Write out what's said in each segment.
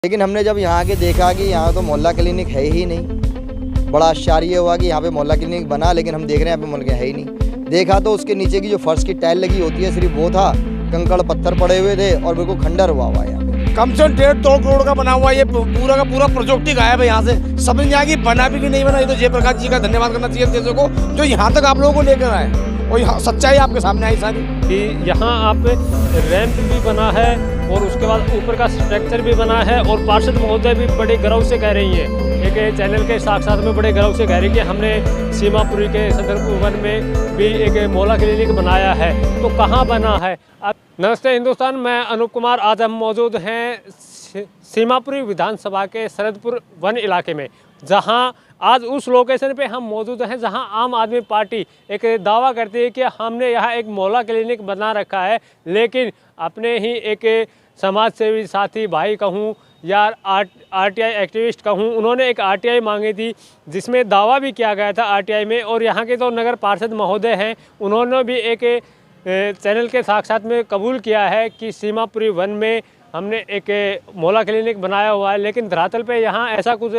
लेकिन हमने जब यहाँ आके देखा कि यहाँ तो मोहल्ला क्लिनिक है ही नहीं। बड़ा आश्चर्य हुआ कि यहाँ पे मोहल्ला क्लिनिक बना, लेकिन हम देख रहे हैं यहाँ पे मोहल्ला है ही नहीं। देखा तो उसके नीचे की जो फर्श की टाइल लगी होती है सिर्फ वो था, कंकड़ पत्थर पड़े हुए थे और बिल्कुल खंडर हुआ हुआ है। यहाँ पे कम से कम 1.5-2 करोड़ का बना हुआ ये पूरा का पूरा प्रोजेक्ट ही गायब है यहाँ से। समझ नहीं आ कि बना भी कि नहीं बना। ये तो जयप्रकाश जी का धन्यवाद करना चाहिए देशों को जो यहाँ तक आप लोगों को लेकर आए, और सच्चाई आपके सामने आई सारी कि यहाँ आप रैंप भी बना है और उसके बाद ऊपर का स्ट्रक्चर भी बना है। और पार्षद महोदय भी बड़े गर्व से कह रही हैं, एक चैनल के साथ साथ में बड़े गर्व से कह रही है कि हमने सीमापुरी के सदर वन में भी एक मोहल्ला क्लिनिक बनाया है। तो कहाँ बना है? नमस्ते हिंदुस्तान, मैं अनूप कुमार। आज हम मौजूद हैं सीमापुरी विधानसभा के सरदपुर वन इलाके में, जहां आज उस लोकेशन पे हम मौजूद हैं जहां आम आदमी पार्टी एक दावा करती है कि हमने यहाँ एक मोहल्ला क्लिनिक बना रखा है। लेकिन अपने ही एक समाज सेवी साथी भाई कहूँ या आरटीआई एक्टिविस्ट कहूँ, उन्होंने एक आरटीआई मांगी थी जिसमें दावा भी किया गया था आरटीआई में। और यहाँ के तो नगर पार्षद महोदय हैं, उन्होंने भी एक चैनल के साथ में कबूल किया है कि सीमापुरी वन में हमने एक मोहल्ला क्लिनिक बनाया हुआ है। लेकिन धरातल पे यहाँ ऐसा कुछ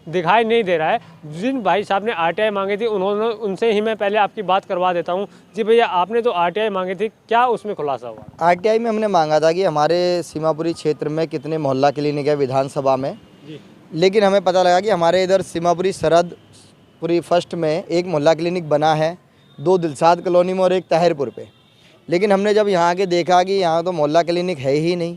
दिखाई नहीं दे रहा है। जिन भाई साहब ने आरटीआई मांगी थी उन्होंने, उनसे ही मैं पहले आपकी बात करवा देता हूँ। जी भैया, आपने जो आरटीआई मांगी थी क्या उसमें खुलासा हुआ? आरटीआई में हमने मांगा था कि हमारे सीमापुरी क्षेत्र में कितने मोहल्ला क्लिनिक है विधानसभा में जी। लेकिन हमें पता लगा कि हमारे इधर सीमापुरी सरदपुरी फर्स्ट में एक मोहल्ला क्लिनिक बना है, 2 दिलसाद कॉलोनी में और एक ताहिरपुर पे। लेकिन हमने जब यहाँ आके देखा कि यहाँ तो मोहल्ला क्लिनिक है ही नहीं।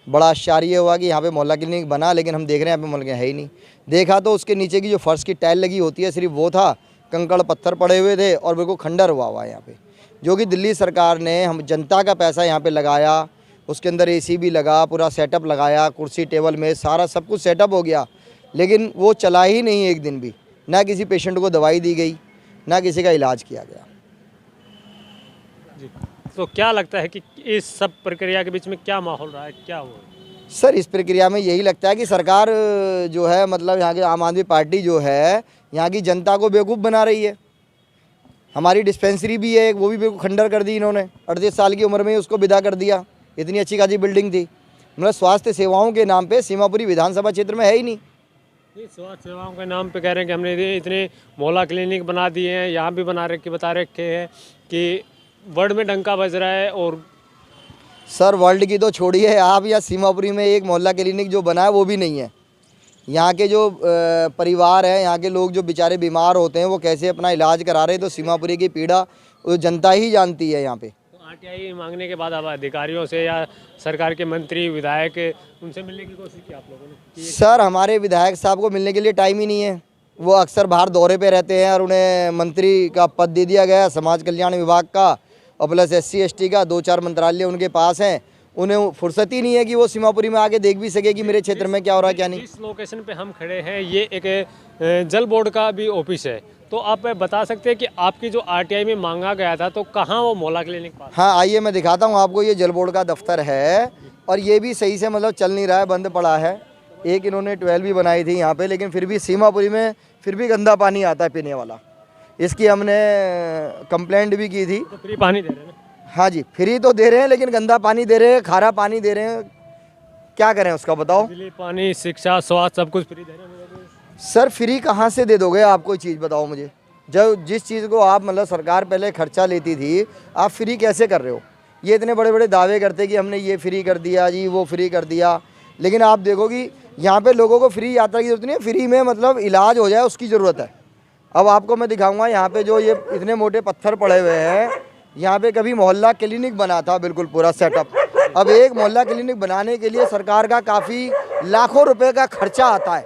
बड़ा आश्चर्य हुआ कि यहाँ पे मोहल्ला क्लिनिक बना, लेकिन हम देख रहे हैं यहाँ पे मोहल्ला है ही नहीं। देखा तो उसके नीचे की जो फर्श की टाइल लगी होती है सिर्फ वो था, कंकड़ पत्थर पड़े हुए थे और बिल्कुल खंडर हुआ हुआ है यहाँ पे। जो कि दिल्ली सरकार ने हम जनता का पैसा यहाँ पे लगाया, उसके अंदर एसी भी लगा, पूरा सेटअप लगाया, कुर्सी टेबल में सारा सब कुछ सेटअप हो गया, लेकिन वो चला ही नहीं एक दिन भी। ना किसी पेशेंट को दवाई दी गई, ना किसी का इलाज किया गया जी। तो क्या लगता है कि इस सब प्रक्रिया के बीच में क्या माहौल रहा है, क्या हुआ? सर, इस प्रक्रिया में यही लगता है कि सरकार जो है, मतलब यहाँ की आम आदमी पार्टी जो है, यहाँ की जनता को बेवकूफ़ बना रही है। हमारी डिस्पेंसरी भी है, वो भी बिल्कुल खंडर कर दी इन्होंने। 38 साल की उम्र में ही उसको विदा कर दिया। इतनी अच्छी खासी बिल्डिंग थी। मतलब स्वास्थ्य सेवाओं के नाम पे सीमापुरी विधानसभा क्षेत्र में है ही नहीं। स्वास्थ्य सेवाओं के नाम पे कह रहे हैं कि हमने इतने मोहल्ला क्लिनिक बना दिए हैं, यहाँ भी बता रखे हैं कि वर्ल्ड में डंका बज रहा है। और सर, वर्ल्ड की तो छोड़िए, आप या सीमापुरी में एक मोहल्ला क्लिनिक जो बना है वो भी नहीं है। यहाँ के जो परिवार हैं, यहाँ के लोग जो बेचारे बीमार होते हैं, वो कैसे अपना इलाज करा रहे हैं, तो सीमापुरी की पीड़ा वो जनता ही जानती है यहाँ पे। तो आरटीआई मांगने के बाद अब अधिकारियों से या सरकार के मंत्री विधायक उनसे मिलने की कोशिश की आप लोगों ने? सर, हमारे विधायक साहब को मिलने के लिए टाइम ही नहीं है। वो अक्सर बाहर दौरे पे रहते हैं और उन्हें मंत्री का पद दे दिया गया, समाज कल्याण विभाग का और प्लस SC ST का 2-4 मंत्रालय उनके पास हैं। उन्हें फुर्सत ही नहीं है कि वो सीमापुरी में आके देख भी सके कि मेरे क्षेत्र में क्या हो रहा है क्या नहीं। इस लोकेशन पे हम खड़े हैं, ये एक जल बोर्ड का भी ऑफिस है। तो आप बता सकते हैं कि आपकी जो आरटीआई में मांगा गया था, तो कहाँ वो मोहल्ला क्लिनिक पास? हाँ, आइए मैं दिखाता हूँ आपको। ये जल बोर्ड का दफ्तर है और ये भी सही से मतलब चल नहीं रहा है, बंद पड़ा है। एक इन्होंने 12 भी बनाई थी यहाँ पे, लेकिन फिर भी सीमापुरी में फिर भी गंदा पानी आता है पीने वाला। इसकी हमने कंप्लेंट भी की थी। तो फ्री पानी दे रहे हैं? हाँ जी, फ्री तो दे रहे हैं, लेकिन गंदा पानी दे रहे हैं, खारा पानी दे रहे हैं। क्या करें उसका बताओ? बिजली, पानी, शिक्षा, स्वास्थ्य सब कुछ फ्री दे रहे हैं। सर, फ्री कहाँ से दे दोगे आप? कोई चीज़ बताओ मुझे। जब जिस चीज़ को आप मतलब सरकार पहले खर्चा लेती थी, आप फ्री कैसे कर रहे हो? ये इतने बड़े बड़े दावे करते कि हमने ये फ्री कर दिया जी, वो फ्री कर दिया, लेकिन आप देखो कि यहाँ पे लोगों को फ्री यात्रा की जरूरत नहीं है, फ्री में मतलब इलाज हो जाए उसकी ज़रूरत है। अब आपको मैं दिखाऊंगा, यहाँ पे जो ये इतने मोटे पत्थर पड़े हुए हैं, यहाँ पे कभी मोहल्ला क्लिनिक बना था, बिल्कुल पूरा सेटअप। अब एक मोहल्ला क्लिनिक बनाने के लिए सरकार का काफ़ी लाखों रुपए का खर्चा आता है।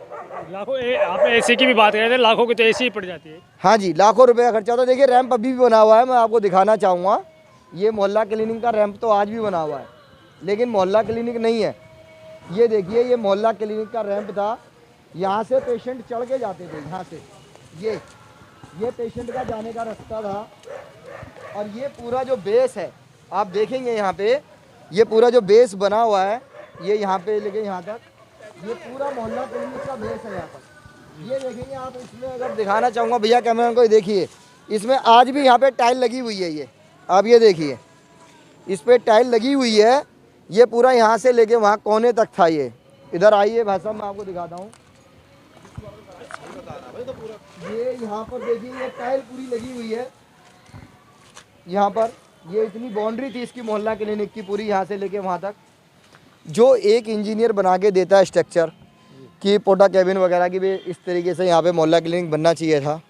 लाखों? आपने एसी की भी बात कर रहे थे, लाखों की तो एसी ही पड़ जाती है। हाँ जी, लाखों रुपए का खर्चा होता है। देखिए, रैंप अभी भी बना हुआ है, मैं आपको दिखाना चाहूँगा। ये मोहल्ला क्लिनिक का रैंप तो आज भी बना हुआ है, लेकिन मोहल्ला क्लिनिक नहीं है। ये देखिए, ये मोहल्ला क्लिनिक का रैंप था। यहाँ से पेशेंट चढ़ के जाते थे, यहाँ से ये पेशेंट का जाने का रास्ता था। और ये पूरा जो बेस है, आप देखेंगे यहाँ पे, ये पूरा जो बेस बना हुआ है, ये यहाँ पे लेके यहाँ तक, ये पूरा मोहल्ला क्लिनिक का बेस है यहाँ पर। ये देखेंगे आप, इसमें अगर दिखाना चाहूँगा भैया कैमरा को, देखिए इसमें आज भी यहाँ पे टाइल लगी हुई है। ये आप ये देखिए, इस पर टाइल लगी हुई है। ये पूरा यहाँ से लेके वहाँ कोने तक था। ये इधर आइए भाई साहब, मैं आपको दिखाता हूँ। ये यहाँ पर देखिए, ये टाइल पूरी लगी हुई है यहाँ पर। ये इतनी बाउंड्री थी इसकी मोहल्ला क्लिनिक की पूरी, यहाँ से लेके वहाँ तक। जो एक इंजीनियर बना के देता है स्ट्रक्चर कि पोटा कैबिन वगैरह की भी इस तरीके से यहाँ पे मोहल्ला क्लिनिक बनना चाहिए था।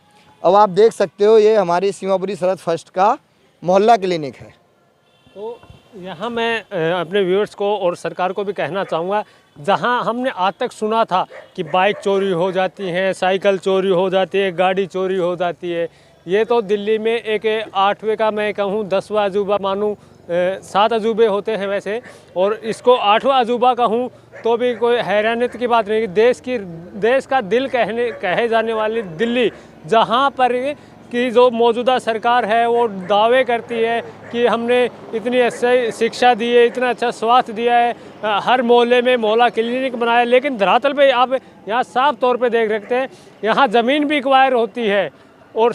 अब आप देख सकते हो, ये हमारी सीमापुरी सरहद फर्स्ट का मोहल्ला क्लिनिक है। तो यहाँ मैं अपने व्यूअर्स को और सरकार को भी कहना चाहूँगा, जहाँ हमने आज तक सुना था कि बाइक चोरी हो जाती हैं, साइकिल चोरी हो जाती है, गाड़ी चोरी हो जाती है, ये तो दिल्ली में एक 8वें का मैं कहूँ 10वां अजूबा मानूँ, 7 अजूबे होते हैं वैसे, और इसको 8वां अजूबा कहूँ तो भी कोई हैरानियत की बात नहीं। देश का दिल कहे जाने वाली दिल्ली, जहाँ पर कि जो मौजूदा सरकार है वो दावे करती है कि हमने इतनी अच्छी शिक्षा दी है, इतना अच्छा स्वास्थ्य दिया है, हर मोहल्ले में मोहल्ला क्लिनिक बनाया, लेकिन धरातल पे आप यहाँ साफ तौर पे देख सकते हैं, यहाँ ज़मीन भी एक्वायर होती है और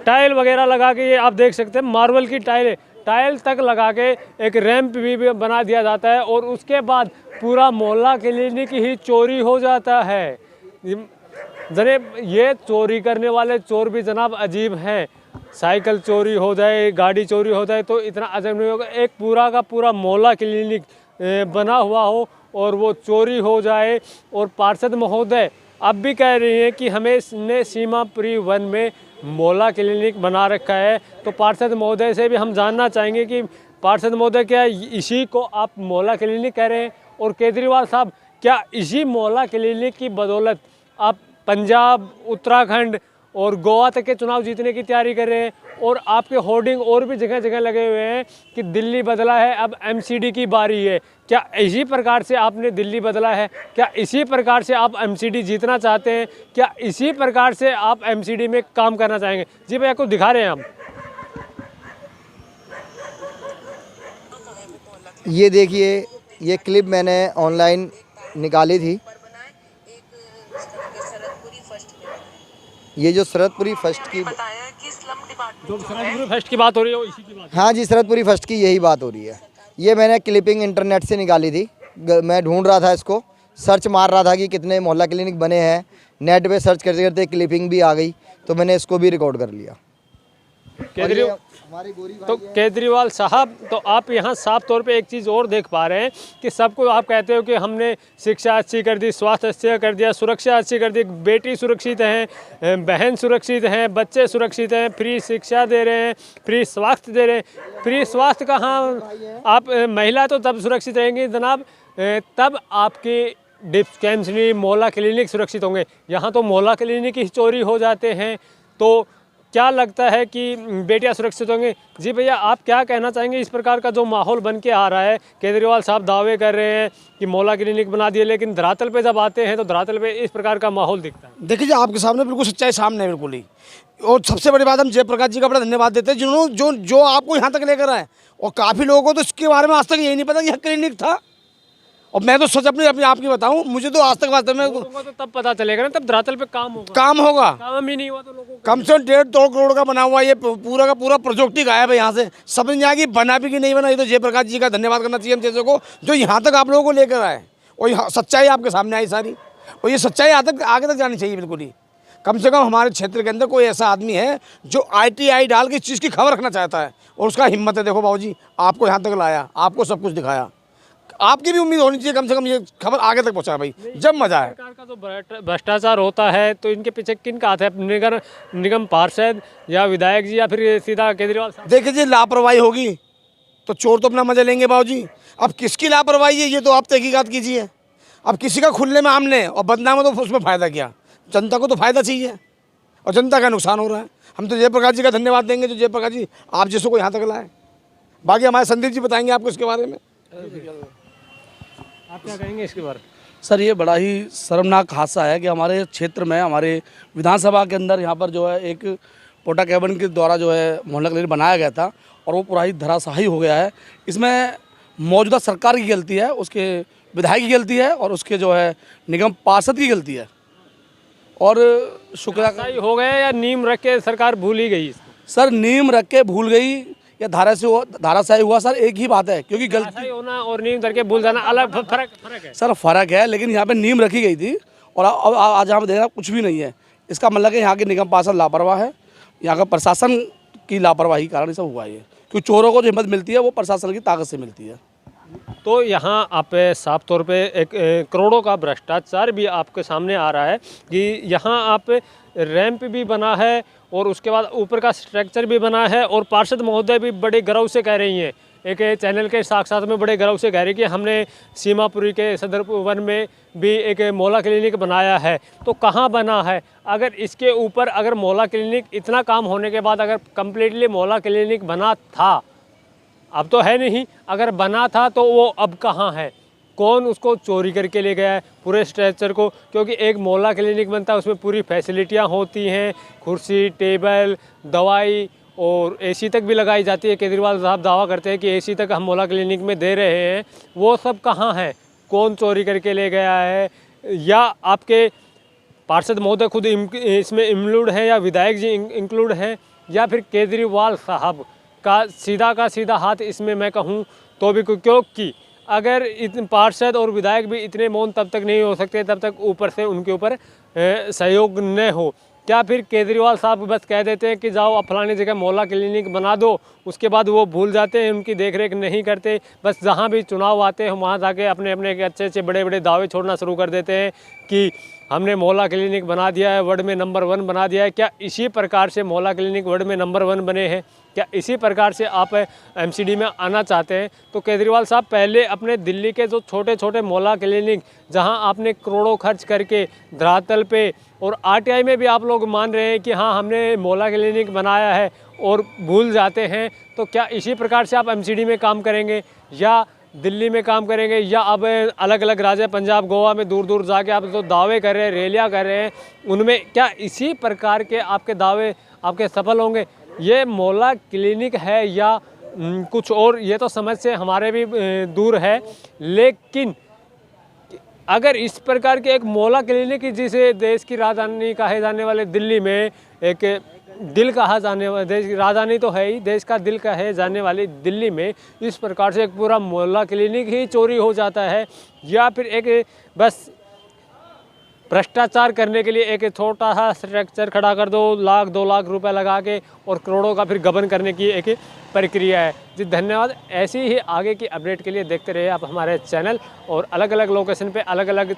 टाइल वगैरह लगा के, ये आप देख सकते हैं मार्बल की टाइल तक लगा के एक रैंप भी बना दिया जाता है, और उसके बाद पूरा मोहल्ला क्लिनिक ही चोरी हो जाता है। जनाब ये चोरी करने वाले चोर भी जनाब अजीब हैं। साइकिल चोरी हो जाए, गाड़ी चोरी हो जाए तो इतना अजब नहीं होगा। एक पूरा का पूरा मोहल्ला क्लिनिक बना हुआ हो और वो चोरी हो जाए। और पार्षद महोदय अब भी कह रही हैं कि हमें सीमापुरी वन में मोहल्ला क्लिनिक बना रखा है। तो पार्षद महोदय से भी हम जानना चाहेंगे कि पार्षद महोदय क्या इसी को आप मोहल्ला क्लिनिक कह रहे हैं? और केजरीवाल साहब क्या इसी मोहल्ला क्लिनिक की बदौलत आप पंजाब, उत्तराखंड और गोवा तक के चुनाव जीतने की तैयारी कर रहे हैं? और आपके होर्डिंग और भी जगह जगह लगे हुए हैं कि दिल्ली बदला है, अब एमसीडी की बारी है। क्या इसी प्रकार से आपने दिल्ली बदला है? क्या इसी प्रकार से आप एमसीडी जीतना चाहते हैं? क्या इसी प्रकार से आप एमसीडी में काम करना चाहेंगे? जी भैया, कुछ दिखा रहे हैं हम। ये देखिए, ये क्लिप मैंने ऑनलाइन निकाली थी। ये जो सरहदपुरी फर्स्ट की सरहदपुरी फर्स्ट की बात हो रही है, इसी की बात। हाँ जी, सरहदपुरी फर्स्ट की यही बात हो रही है। ये मैंने क्लिपिंग इंटरनेट से निकाली थी। मैं ढूंढ रहा था इसको, सर्च मार रहा था कि कितने मोहल्ला क्लिनिक बने हैं। नेट पे सर्च करते करते क्लिपिंग भी आ गई, तो मैंने इसको भी रिकॉर्ड कर लिया। केजरीवाल साहब, तो आप यहाँ साफ तौर पे एक चीज़ और देख पा रहे हैं कि सबको आप कहते हो कि हमने शिक्षा अच्छी कर दी, स्वास्थ्य अच्छा कर दिया, सुरक्षा अच्छी कर दी, बेटी सुरक्षित हैं, बहन सुरक्षित हैं, बच्चे सुरक्षित हैं, फ्री शिक्षा दे रहे हैं, फ्री स्वास्थ्य दे रहे हैं। फ्री स्वास्थ्य कहाँ? आप महिला तो तब सुरक्षित रहेंगी जनाब तब आपकी डिस्पेंसरी, मोहल्ला क्लिनिक सुरक्षित होंगे। यहाँ तो मोहल्ला क्लिनिक ही चोरी हो जाते हैं। तो क्या लगता है कि बेटियां सुरक्षित होंगी? जी भैया, आप क्या कहना चाहेंगे इस प्रकार का जो माहौल बन के आ रहा है? केजरीवाल साहब दावे कर रहे हैं कि मोहल्ला क्लिनिक बना दिए, लेकिन धरातल पे जब आते हैं तो धरातल पे इस प्रकार का माहौल दिखता है। देखिए, आपके सामने बिल्कुल सच्चाई सामने है, बिल्कुल ही। और सबसे बड़ी बात, हम जयप्रकाश जी का बड़ा धन्यवाद देते हैं जिन्होंने जो आपको यहाँ तक लेकर आए। और काफ़ी लोगों को तो इसके बारे में आज तक यही नहीं पता कि यह क्लिनिक था। और मैं तो सोच अपनी आपकी बताऊं, मुझे तो आज तक वास्तव में तो तब पता चलेगा ना, तब धरातल पे काम होगा। काम ही नहीं हुआ तो लोगों को कम से कम 1.5-2 करोड़ का बना हुआ ये पूरा का पूरा प्रोजेक्ट ही गायब है यहाँ से। समझ नहीं आएगी बना भी कि नहीं बना। ये तो जयप्रकाश जी का धन्यवाद करना चाहिए हम जैसे को, जो यहाँ तक आप लोगों को लेकर आए। और सच्चाई आपके सामने आई सारी, और ये सच्चाई आगे तक जानी चाहिए बिल्कुल ही। कम से कम हमारे क्षेत्र के अंदर कोई ऐसा आदमी है जो ITI डाल के इस चीज़ की खबर रखना चाहता है, और उसका हिम्मत है। देखो बाबूजी, आपको यहाँ तक लाया, आपको सब कुछ दिखाया। आपकी भी उम्मीद होनी चाहिए कम से कम ये खबर आगे तक पहुँचा भाई, जब मजा है। सरकार का जो भ्रष्टाचार होता है तो इनके पीछे किन का हाथ है? निगम पार्षद या विधायक जी या फिर सीधा केजरीवाल साहब? देखिए जी, लापरवाही होगी तो चोर तो अपना मजा लेंगे बाबूजी। अब किसकी लापरवाही है ये तो आप तहकीकात कीजिए। अब किसी का खुलने में आमने और बदनाम हो तो उसमें फ़ायदा क्या? जनता को तो फ़ायदा चाहिए और जनता का नुकसान हो रहा है। हम तो जयप्रकाश जी का धन्यवाद देंगे जो जयप्रकाश जी आप जैसे को यहाँ तक लाए। बाकी हमारे संदीप जी बताएंगे आपको इसके बारे में। आप क्या कहेंगे इसके बारे में? सर, ये बड़ा ही शर्मनाक हादसा है कि हमारे क्षेत्र में, हमारे विधानसभा के अंदर यहाँ पर जो है एक पोटा कैबिन के द्वारा जो है मोहल्ला क्लिनिक बनाया गया था और वो पूरा ही धराशायी हो गया है। इसमें मौजूदा सरकार की गलती है, उसके विधायक की गलती है और उसके जो है निगम पार्षद की गलती है। और शुक्रिया हो गया या नीम रख के सरकार भूल ही गई? सर, नीम रख के भूल गई या धाराशाही हुआ सर एक ही बात है, क्योंकि गलती ऐसा ही होना और नींव करके भूल जाना अलग फर्क है। सर फ़र्क है, लेकिन यहाँ पे नीम रखी गई थी और अब आज यहाँ पे देखना कुछ भी नहीं है। इसका मतलब है यहाँ की निगम पार्षद लापरवाह है, यहाँ का प्रशासन की लापरवाही के कारण ये सब हुआ है। क्योंकि चोरों को जो हिम्मत मिलती है वो प्रशासन की ताकत से मिलती है। तो यहाँ आप साफ तौर पे एक करोड़ों का भ्रष्टाचार भी आपके सामने आ रहा है कि यहाँ आप रैंप भी बना है और उसके बाद ऊपर का स्ट्रक्चर भी बना है और पार्षद महोदय भी बड़े गर्व से कह रही हैं, एक चैनल के साथ में बड़े गर्व से कह रही कि हमने सीमापुरी के सदर वन में भी एक मोहल्ला क्लिनिक बनाया है। तो कहाँ बना है? अगर इसके ऊपर अगर मोहल्ला क्लिनिक इतना काम होने के बाद अगर कम्प्लीटली मोहल्ला क्लिनिक बना था, अब तो है नहीं, अगर बना था तो वो अब कहाँ है? कौन उसको चोरी करके ले गया है पूरे स्ट्रक्चर को? क्योंकि एक मोहल्ला क्लिनिक बनता है उसमें पूरी फैसिलिटियाँ होती हैं, कुर्सी, टेबल, दवाई और एसी तक भी लगाई जाती है। केजरीवाल साहब दावा करते हैं कि एसी तक हम मोहल्ला क्लिनिक में दे रहे हैं। वो सब कहाँ है? कौन चोरी करके ले गया है? या आपके पार्षद महोदय खुद इसमें इंक्लूड हैं या विधायक जी इंक्लूड हैं या फिर केजरीवाल साहब का सीधा हाथ इसमें मैं कहूँ तो भी, क्योंकि अगर पार्षद और विधायक भी इतने मौन तब तक नहीं हो सकते तब तक ऊपर से उनके ऊपर सहयोग न हो। क्या फिर केजरीवाल साहब बस कह देते हैं कि जाओ अब फलानी जगह मोहल्ला क्लिनिक बना दो, उसके बाद वो भूल जाते हैं, उनकी देखरेख नहीं करते, बस जहाँ भी चुनाव आते हैं वहाँ जाके अपने अच्छे बड़े दावे छोड़ना शुरू कर देते हैं कि हमने मोहल्ला क्लिनिक बना दिया है, वर्ल्ड में नंबर 1 बना दिया है। क्या इसी प्रकार से मोहल्ला क्लिनिक वर्ल्ड में नंबर 1 बने हैं? क्या इसी प्रकार से आप एमसीडी में आना चाहते हैं? तो केजरीवाल साहब पहले अपने दिल्ली के जो छोटे मोहल्ला क्लिनिक जहां आपने करोड़ों खर्च करके धरातल पे और आरटीआई में भी आप लोग मान रहे हैं कि हाँ हमने मोहल्ला क्लिनिक बनाया है और भूल जाते हैं, तो क्या इसी प्रकार से आप एमसीडी में काम करेंगे या दिल्ली में काम करेंगे या अब अलग अलग राज्य पंजाब गोवा में दूर जाके आप जो दावे कर रहे हैं, रैलियाँ कर रहे हैं, उनमें क्या इसी प्रकार के आपके दावे आपके सफल होंगे? ये मोहल्ला क्लिनिक है या कुछ और, ये तो समझ से हमारे भी दूर है। लेकिन अगर इस प्रकार के एक मोहल्ला क्लिनिक जिसे देश की राजधानी कहे जाने वाले दिल्ली में एक दिल कहा जाने वाला, देश की राजधानी तो है ही, देश का दिल कहे जाने वाली दिल्ली में इस प्रकार से एक पूरा मोहल्ला क्लिनिक ही चोरी हो जाता है या फिर एक बस भ्रष्टाचार करने के लिए एक छोटा सा स्ट्रक्चर खड़ा कर दो, 1-2 लाख रुपए लगा के और करोड़ों का फिर गबन करने की एक प्रक्रिया है। जी धन्यवाद। ऐसी ही आगे की अपडेट के लिए देखते रहिए आप हमारे चैनल और अलग अलग लोकेशन पे अलग अलग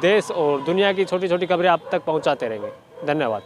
देश और दुनिया की छोटी छोटी खबरें आप तक पहुंचाते रहेंगे। धन्यवाद।